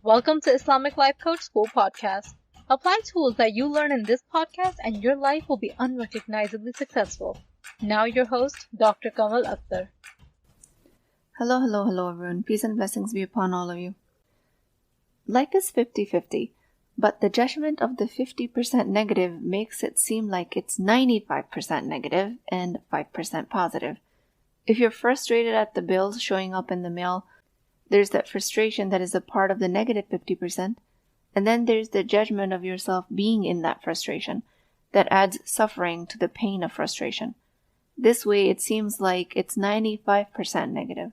Welcome to Islamic Life Coach School Podcast. Apply tools that you learn in this podcast and your life will be unrecognizably successful. Now your host, Dr. Kamal Akhtar. Hello everyone. Peace and blessings be upon all of you. Life is 50-50, but the judgment of the 50% negative makes it seem like it's 95% negative and 5% positive. If you're frustrated at the bills showing up in the mail, there's that frustration that is a part of the negative 50%, and then there's the judgment of yourself being in that frustration that adds suffering to the pain of frustration. This way, it seems like it's 95% negative.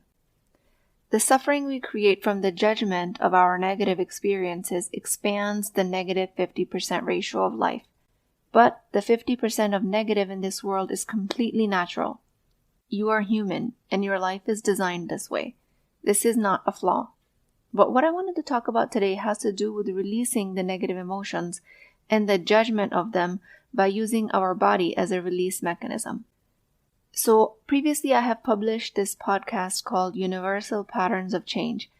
The suffering we create from the judgment of our negative experiences expands the negative 50% ratio of life. But the 50% of negative in this world is completely natural. You are human, and your life is designed this way. This is not a flaw. But what I wanted to talk about today has to do with releasing the negative emotions and the judgment of them by using our body as a release mechanism. So previously I have published this podcast called Universal Patterns of Change,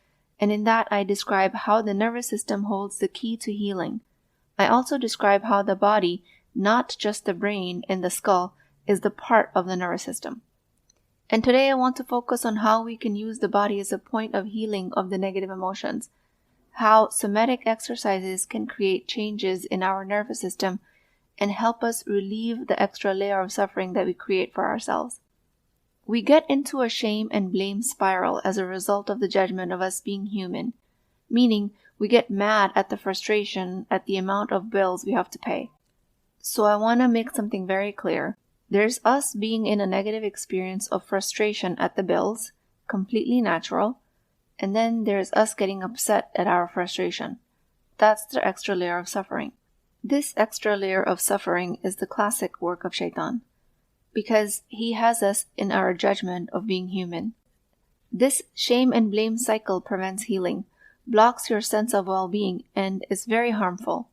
and in that I describe how the nervous system holds the key to healing. I also describe how the body, not just the brain and the skull, is the part of the nervous system. And today I want to focus on how we can use the body as a point of healing of the negative emotions, how somatic exercises can create changes in our nervous system and help us relieve the extra layer of suffering that we create for ourselves. We get into a shame and blame spiral as a result of the judgment of us being human, meaning we get mad at the frustration at the amount of bills we have to pay. So I want to make something very clear. There's us being in a negative experience of frustration at the bills, completely natural, and then there's us getting upset at our frustration. That's the extra layer of suffering. This extra layer of suffering is the classic work of Shaitan, because he has us in our judgment of being human. This shame and blame cycle prevents healing, blocks your sense of well-being, and is very harmful.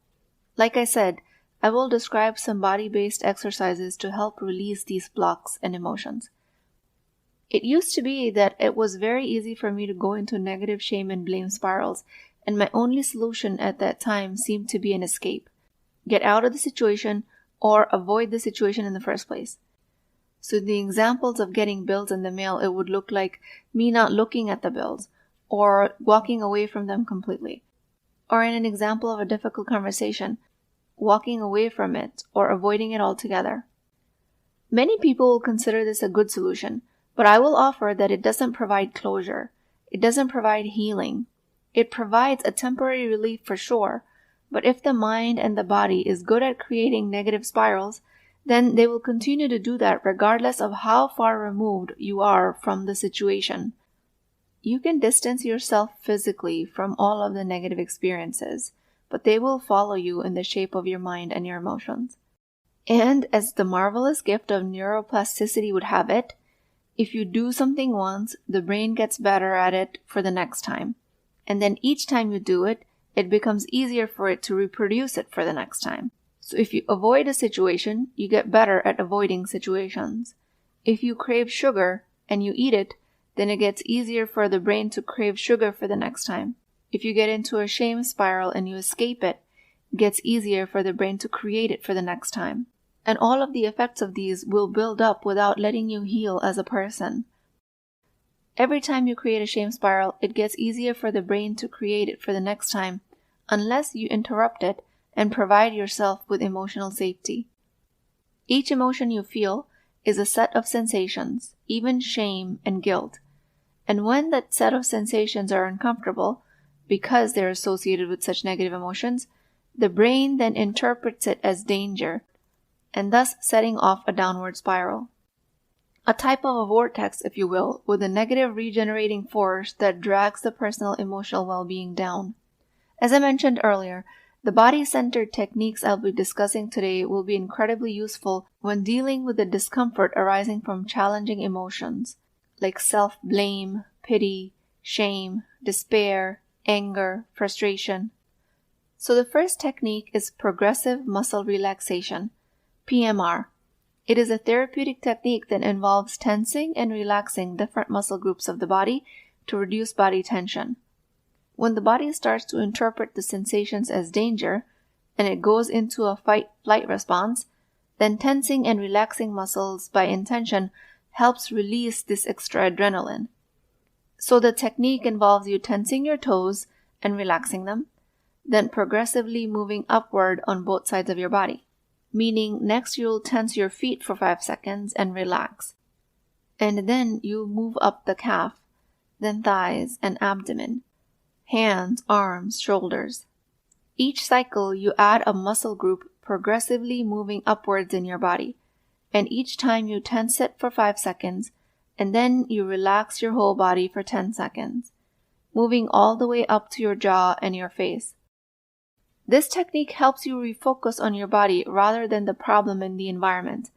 Like I said, I will describe some body-based exercises to help release these blocks and emotions. It used to be that it was very easy for me to go into negative shame and blame spirals, and my only solution at that time seemed to be an escape. Get out of the situation or avoid the situation in the first place. So the examples of getting bills in the mail, it would look like me not looking at the bills or walking away from them completely. Or in an example of a difficult conversation, walking away from it or avoiding it altogether. Many people will consider this a good solution, but I will offer that it doesn't provide closure. It doesn't provide healing. It provides a temporary relief for sure, but if the mind and the body is good at creating negative spirals, then they will continue to do that regardless of how far removed you are from the situation. You can distance yourself physically from all of the negative experiences, but they will follow you in the shape of your mind and your emotions. And as the marvelous gift of neuroplasticity would have it, if you do something once, the brain gets better at it for the next time. And then each time you do it, it becomes easier for it to reproduce it for the next time. So if you avoid a situation, you get better at avoiding situations. If you crave sugar and you eat it, then it gets easier for the brain to crave sugar for the next time. If you get into a shame spiral and you escape it, it gets easier for the brain to create it for the next time. And all of the effects of these will build up without letting you heal as a person. Every time you create a shame spiral, it gets easier for the brain to create it for the next time, unless you interrupt it and provide yourself with emotional safety. Each emotion you feel is a set of sensations, even shame and guilt. And when that set of sensations are uncomfortable, because they're associated with such negative emotions, the brain then interprets it as danger, and thus setting off a downward spiral. A type of a vortex, if you will, with a negative regenerating force that drags the personal emotional well-being down. As I mentioned earlier, the body-centered techniques I'll be discussing today will be incredibly useful when dealing with the discomfort arising from challenging emotions, like self-blame, pity, shame, despair, anger, frustration. So the first technique is progressive muscle relaxation, PMR. It is a therapeutic technique that involves tensing and relaxing different muscle groups of the body to reduce body tension. When the body starts to interpret the sensations as danger, and it goes into a fight-flight response, then tensing and relaxing muscles by intention helps release this extra adrenaline. So the technique involves you tensing your toes and relaxing them, then progressively moving upward on both sides of your body. Meaning next you'll tense your feet for 5 seconds and relax. And then you move up the calf, then thighs and abdomen, hands, arms, shoulders. Each cycle you add a muscle group progressively moving upwards in your body, and each time you tense it for 5 seconds, and then you relax your whole body for 10 seconds, moving all the way up to your jaw and your face. This technique helps you refocus on your body rather than the problem in the environment,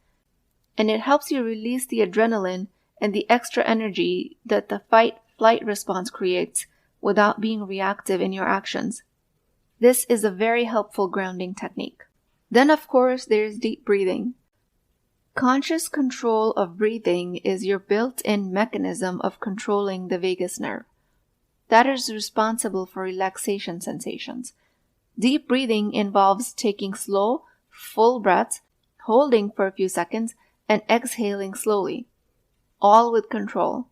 and it helps you release the adrenaline and the extra energy that the fight-flight response creates without being reactive in your actions. This is a very helpful grounding technique. Then, of course, there's deep breathing. Conscious control of breathing is your built-in mechanism of controlling the vagus nerve. That is responsible for relaxation sensations. Deep breathing involves taking slow, full breaths, holding for a few seconds, and exhaling slowly, all with control.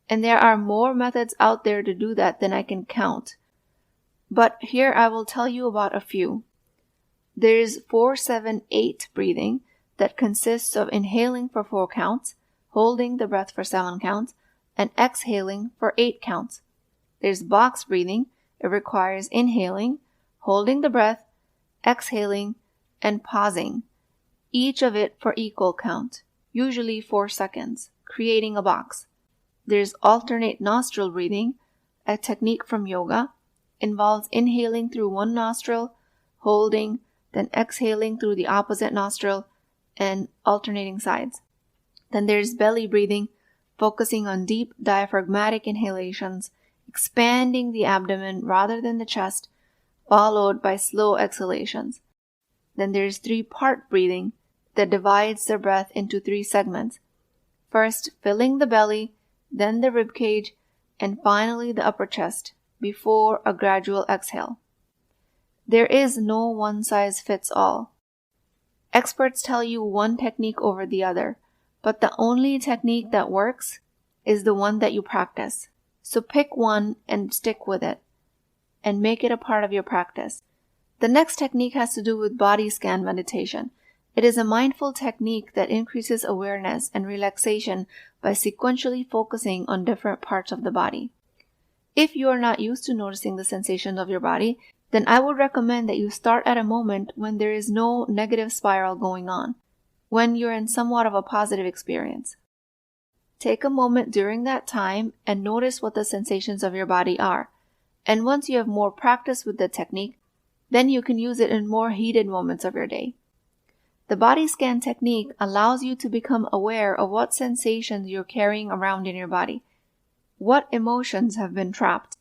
And there are more methods out there to do that than I can count. But here I will tell you about a few. There is 4-7-8 breathing that consists of inhaling for 4 counts, holding the breath for 7 counts, and exhaling for 8 counts. There's box breathing. It requires inhaling, holding the breath, exhaling, and pausing, each of it for equal count, usually 4 seconds, creating a box. There's alternate nostril breathing, a technique from yoga. Involves inhaling through one nostril, holding, then exhaling through the opposite nostril, and alternating sides. Then there's belly breathing, focusing on deep diaphragmatic inhalations, expanding the abdomen rather than the chest, followed by slow exhalations. Then there's 3-part breathing that divides the breath into 3 segments. First, filling the belly, then the ribcage, and finally the upper chest, before a gradual exhale. There is no one-size-fits-all. Experts tell you one technique over the other, but the only technique that works is the one that you practice. So pick one and stick with it, and make it a part of your practice. The next technique has to do with body scan meditation. It is a mindful technique that increases awareness and relaxation by sequentially focusing on different parts of the body. If you are not used to noticing the sensations of your body, then I would recommend that you start at a moment when there is no negative spiral going on, when you're in somewhat of a positive experience. Take a moment during that time and notice what the sensations of your body are. And once you have more practice with the technique, then you can use it in more heated moments of your day. The body scan technique allows you to become aware of what sensations you're carrying around in your body. What emotions have been trapped?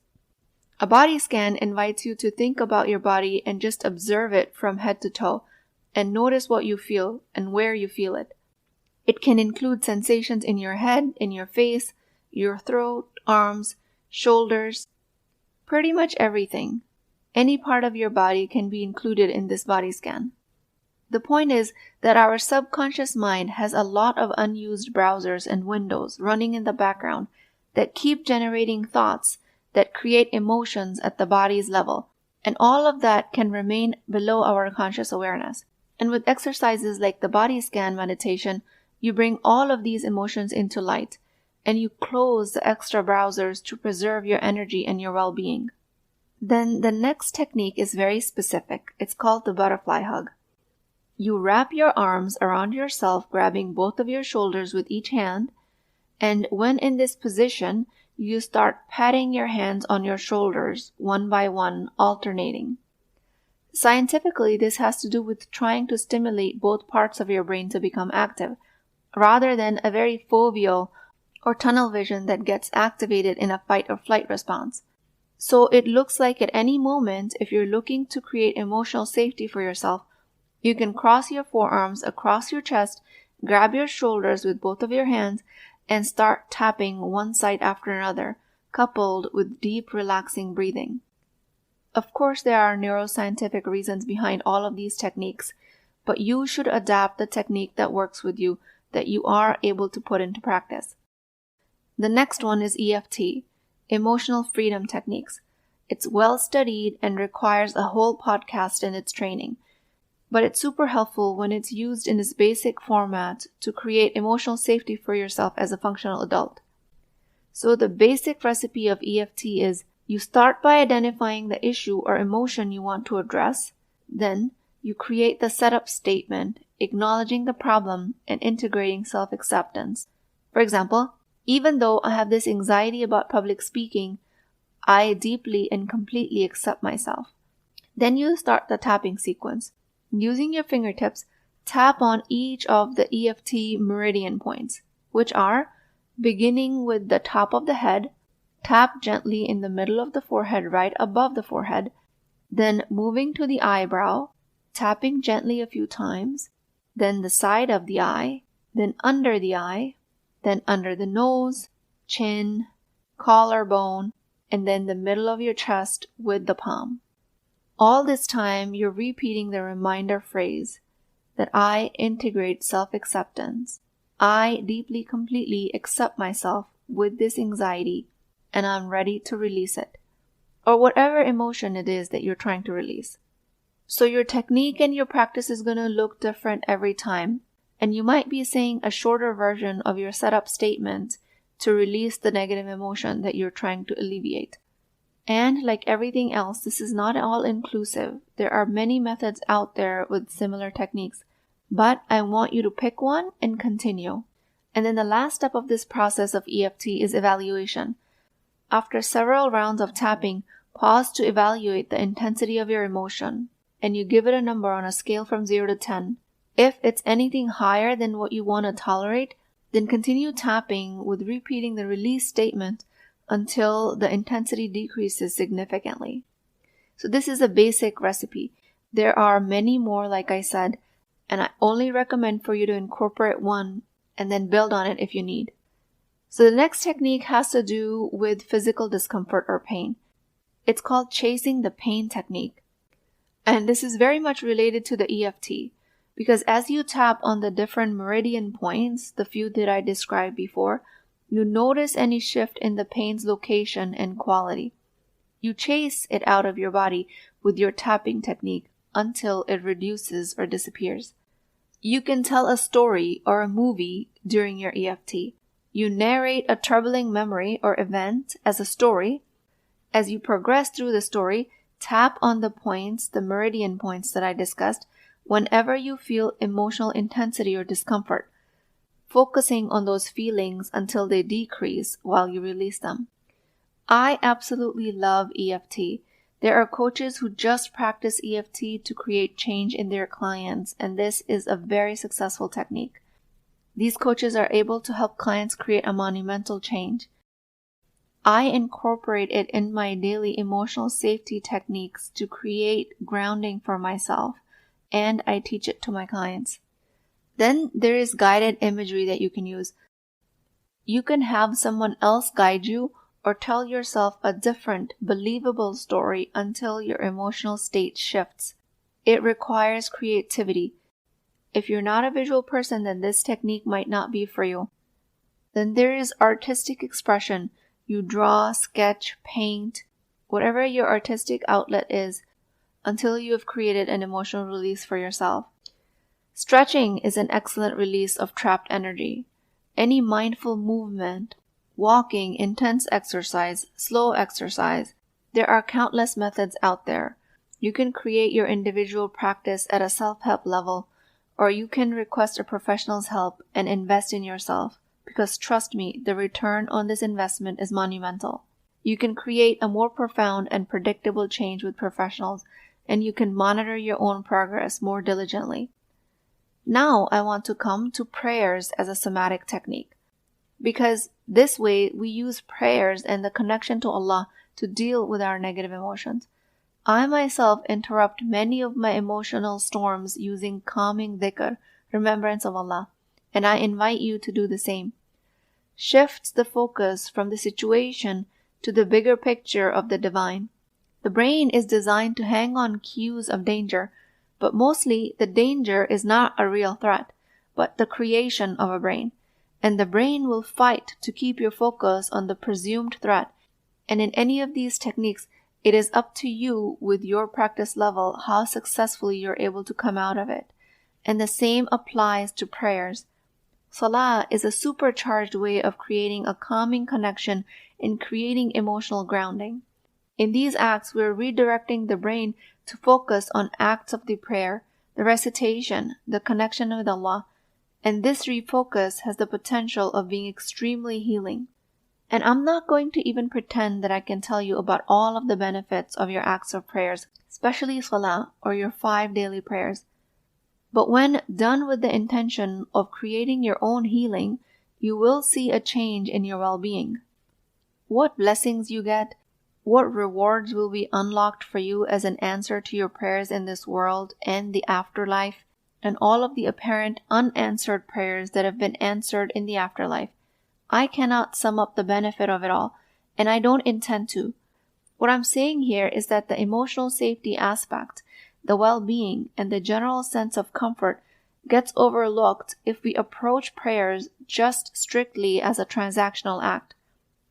A body scan invites you to think about your body and just observe it from head to toe and notice what you feel and where you feel it. It can include sensations in your head, in your face, your throat, arms, shoulders, pretty much everything. Any part of your body can be included in this body scan. The point is that our subconscious mind has a lot of unused browsers and windows running in the background that keep generating thoughts that create emotions at the body's level, and all of that can remain below our conscious awareness. And with exercises like the body scan meditation, you bring all of these emotions into light, and you close the extra browsers to preserve your energy and your well-being. Then the next technique is very specific. It's called the butterfly hug. You wrap your arms around yourself, grabbing both of your shoulders with each hand, and when in this position, you start patting your hands on your shoulders, one by one, alternating. Scientifically, this has to do with trying to stimulate both parts of your brain to become active, rather than a very foveal or tunnel vision that gets activated in a fight or flight response. So it looks like at any moment, if you're looking to create emotional safety for yourself, you can cross your forearms across your chest, grab your shoulders with both of your hands, and start tapping one side after another, coupled with deep relaxing breathing. Of course, there are neuroscientific reasons behind all of these techniques, but you should adapt the technique that works with you, that you are able to put into practice. The next one is EFT, Emotional Freedom Techniques. It's well studied and requires a whole podcast in its training, but it's super helpful when it's used in its basic format to create emotional safety for yourself as a functional adult. So the basic recipe of EFT is you start by identifying the issue or emotion you want to address. Then you create the setup statement, acknowledging the problem and integrating self-acceptance. For example, even though I have this anxiety about public speaking, I deeply and completely accept myself. Then you start the tapping sequence. Using your fingertips, tap on each of the EFT meridian points, which are beginning with the top of the head, tap gently in the middle of the forehead right above the forehead, then moving to the eyebrow, tapping gently a few times, then the side of the eye, then under the eye, then under the nose, chin, collarbone, and then the middle of your chest with the palm. All this time, you're repeating the reminder phrase that I integrate self-acceptance. I deeply, completely accept myself with this anxiety, and I'm ready to release it, or whatever emotion it is that you're trying to release. So your technique and your practice is going to look different every time, and you might be saying a shorter version of your setup statement to release the negative emotion that you're trying to alleviate. And like everything else, this is not all inclusive. There are many methods out there with similar techniques, but I want you to pick one and continue. And then the last step of this process of EFT is evaluation. After several rounds of tapping, pause to evaluate the intensity of your emotion, and you give it a number on a scale from 0 to 10. If it's anything higher than what you want to tolerate, then continue tapping with repeating the release statement until the intensity decreases significantly. So this is a basic recipe. There are many more, like I said, and I only recommend for you to incorporate one and then build on it if you need. So the next technique has to do with physical discomfort or pain. It's called chasing the pain technique. And this is very much related to the EFT, because as you tap on the different meridian points, the few that I described before, you notice any shift in the pain's location and quality. You chase it out of your body with your tapping technique until it reduces or disappears. You can tell a story or a movie during your EFT. You narrate a troubling memory or event as a story. As you progress through the story, tap on the points, the meridian points that I discussed, whenever you feel emotional intensity or discomfort, focusing on those feelings until they decrease while you release them. I absolutely love EFT. There are coaches who just practice EFT to create change in their clients, and this is a very successful technique. These coaches are able to help clients create a monumental change. I incorporate it in my daily emotional safety techniques to create grounding for myself, and I teach it to my clients. Then there is guided imagery that you can use. You can have someone else guide you or tell yourself a different, believable story until your emotional state shifts. It requires creativity. If you're not a visual person, then this technique might not be for you. Then there is artistic expression. You draw, sketch, paint, whatever your artistic outlet is, until you have created an emotional release for yourself. Stretching is an excellent release of trapped energy. Any mindful movement, walking, intense exercise, slow exercise, there are countless methods out there. You can create your individual practice at a self-help level, or you can request a professional's help and invest in yourself, because trust me, the return on this investment is monumental. You can create a more profound and predictable change with professionals, and you can monitor your own progress more diligently. Now I want to come to prayers as a somatic technique, because this way we use prayers and the connection to Allah to deal with our negative emotions. I myself interrupt many of my emotional storms using calming dhikr, remembrance of Allah, and I invite you to do the same. Shift the focus from the situation to the bigger picture of the divine. The brain is designed to hang on cues of danger, but mostly the danger is not a real threat, but the creation of a brain. And the brain will fight to keep your focus on the presumed threat. And in any of these techniques, it is up to you with your practice level how successfully you're able to come out of it. And the same applies to prayers. Salah is a supercharged way of creating a calming connection and creating emotional grounding. In these acts, we're redirecting the brain to focus on acts of the prayer, the recitation, the connection with Allah, and this refocus has the potential of being extremely healing. And I'm not going to even pretend that I can tell you about all of the benefits of your acts of prayers, especially Salah or your 5 daily prayers. But when done with the intention of creating your own healing, you will see a change in your well-being. What blessings you get, what rewards will be unlocked for you as an answer to your prayers in this world and the afterlife, and all of the apparent unanswered prayers that have been answered in the afterlife. I cannot sum up the benefit of it all, and I don't intend to. What I'm saying here is that the emotional safety aspect, the well-being, and the general sense of comfort gets overlooked if we approach prayers just strictly as a transactional act,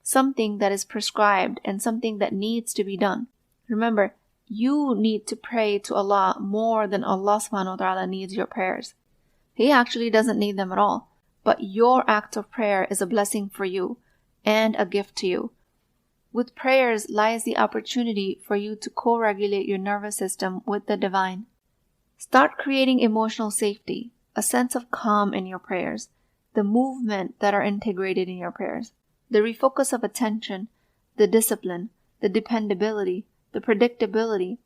something that is prescribed and something that needs to be done. Remember, you need to pray to Allah more than Allah subhanahu wa ta'ala needs your prayers. He actually doesn't need them at all, but your act of prayer is a blessing for you and a gift to you. With prayers lies the opportunity for you to co-regulate your nervous system with the divine. Start creating emotional safety, a sense of calm in your prayers, the movement that are integrated in your prayers, the refocus of attention, the discipline, the dependability, the predictability.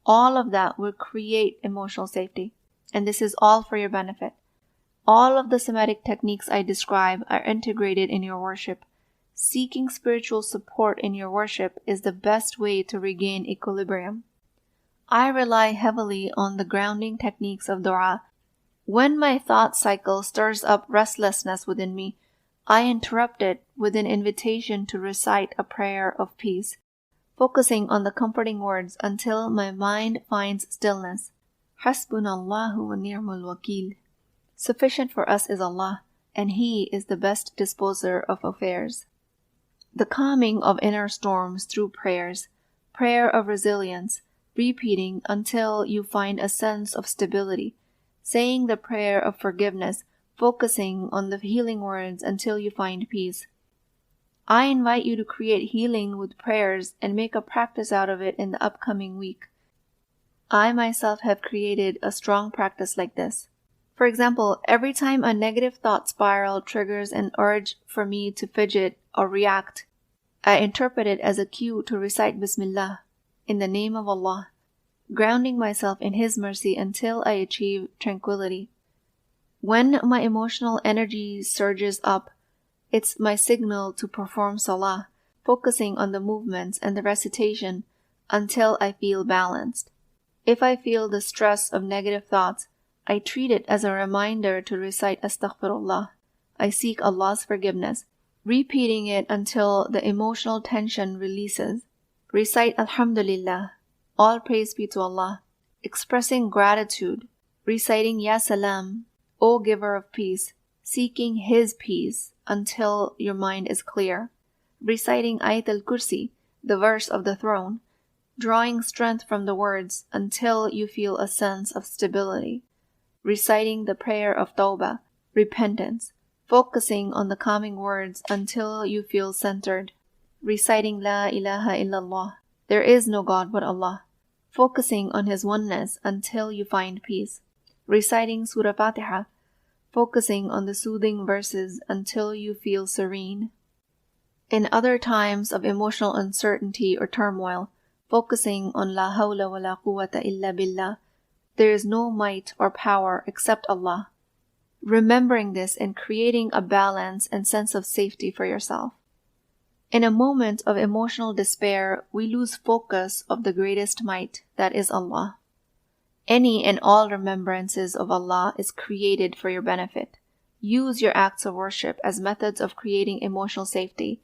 All of that will create emotional safety, and this is all for your benefit. All of the somatic techniques I describe are integrated in your worship. Seeking spiritual support in your worship is the best way to regain equilibrium. I rely heavily on the grounding techniques of dua. When my thought cycle stirs up restlessness within me, I interrupt it with an invitation to recite a prayer of peace, focusing on the comforting words until my mind finds stillness. Hasbunallahu wa ni'mal wakil. Sufficient for us is Allah, and He is the best disposer of affairs. The calming of inner storms through prayers, prayer of resilience, repeating until you find a sense of stability, saying the prayer of forgiveness, focusing on the healing words until you find peace. I invite you to create healing with prayers and make a practice out of it in the upcoming week. I myself have created a strong practice like this. For example, every time a negative thought spiral triggers an urge for me to fidget or react, I interpret it as a cue to recite Bismillah, in the name of Allah, grounding myself in His mercy until I achieve tranquility. When my emotional energy surges up, it's my signal to perform Salah, focusing on the movements and the recitation until I feel balanced. If I feel the stress of negative thoughts, I treat it as a reminder to recite Astaghfirullah. I seek Allah's forgiveness, repeating it until the emotional tension releases. Recite Alhamdulillah, all praise be to Allah, expressing gratitude, reciting Ya Salam, O giver of peace, seeking His peace until your mind is clear, reciting Ayat al-Kursi, the verse of the throne, drawing strength from the words until you feel a sense of stability, reciting the prayer of Tawbah, repentance, focusing on the calming words until you feel centered, reciting La ilaha illallah, there is no God but Allah, focusing on His oneness until you find peace, reciting Surah Fatiha, focusing on the soothing verses until you feel serene. In other times of emotional uncertainty or turmoil, focusing on La hawla wa la quwwata illa billah, there is no might or power except Allah. Remembering this and creating a balance and sense of safety for yourself. In a moment of emotional despair, we lose focus of the greatest might, that is Allah. Any and all remembrances of Allah is created for your benefit. Use your acts of worship as methods of creating emotional safety.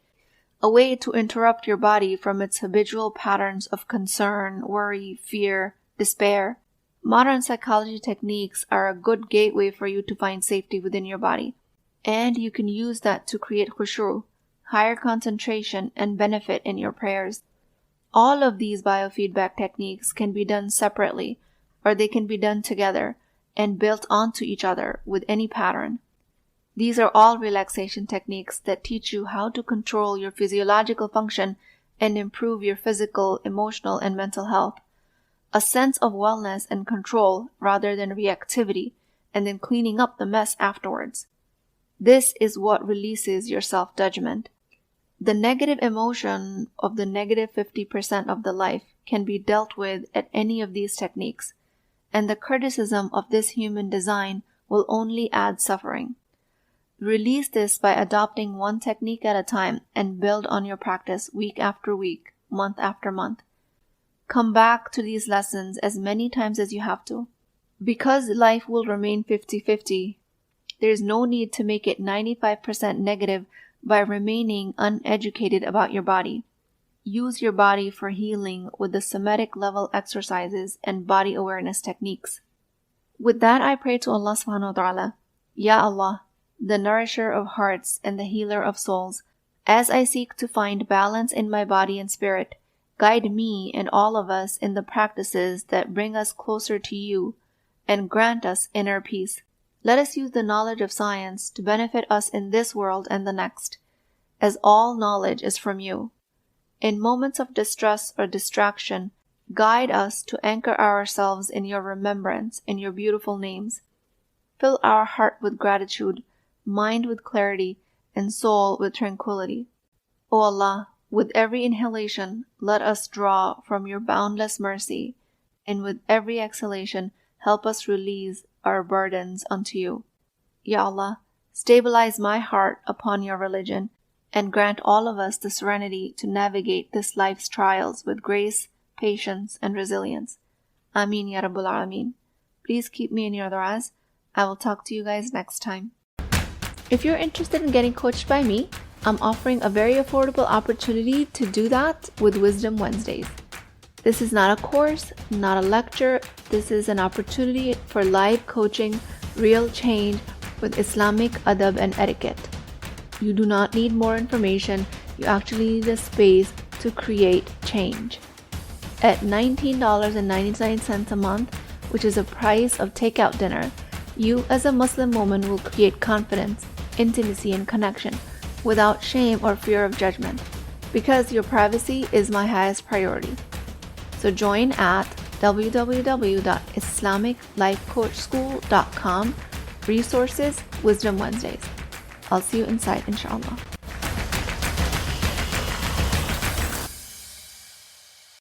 a way to interrupt your body from its habitual patterns of concern, worry, fear, despair. Modern psychology techniques are a good gateway for you to find safety within your body, and you can use that to create khushu', higher concentration, and benefit in your prayers. All of these biofeedback techniques can be done separately, or they can be done together and built onto each other with any pattern. These are all relaxation techniques that teach you how to control your physiological function and improve your physical, emotional, and mental health. A sense of wellness and control rather than reactivity, and then cleaning up the mess afterwards. This is what releases your self-judgment. The negative emotion of the negative 50% of the life can be dealt with at any of these techniques, and the criticism of this human design will only add suffering. Release this by adopting one technique at a time and build on your practice week after week, month after month. Come back to these lessons as many times as you have to. Because life will remain 50-50, there's no need to make it 95% negative by remaining uneducated about your body. Use your body for healing with the somatic level exercises and body awareness techniques. With that, I pray to Allah subhanahu wa ta'ala, Ya Allah, the nourisher of hearts and the healer of souls, as I seek to find balance in my body and spirit, guide me and all of us in the practices that bring us closer to you and grant us inner peace. Let us use the knowledge of science to benefit us in this world and the next, as all knowledge is from you. In moments of distress or distraction, guide us to anchor ourselves in your remembrance, in your beautiful names. Fill our heart with gratitude, mind with clarity, and soul with tranquility. O Allah, with every inhalation, let us draw from your boundless mercy, and with every exhalation, help us release our burdens unto you. Ya Allah, stabilize my heart upon your religion, and grant all of us the serenity to navigate this life's trials with grace, patience, and resilience. Ameen Ya Rabbul Alameen. Please keep me in your du'as. I will talk to you guys next time. If you're interested in getting coached by me, I'm offering a very affordable opportunity to do that with Wisdom Wednesdays. This is not a course, not a lecture. This is an opportunity for live coaching, real change with Islamic adab and etiquette. You do not need more information. You actually need a space to create change. At $19.99 a month, which is a price of takeout dinner, you as a Muslim woman will create confidence, intimacy, and connection without shame or fear of judgment, because your privacy is my highest priority. So join at www.islamiclifecoachschool.com, resources, Wisdom Wednesdays. I'll see you inside, inshallah.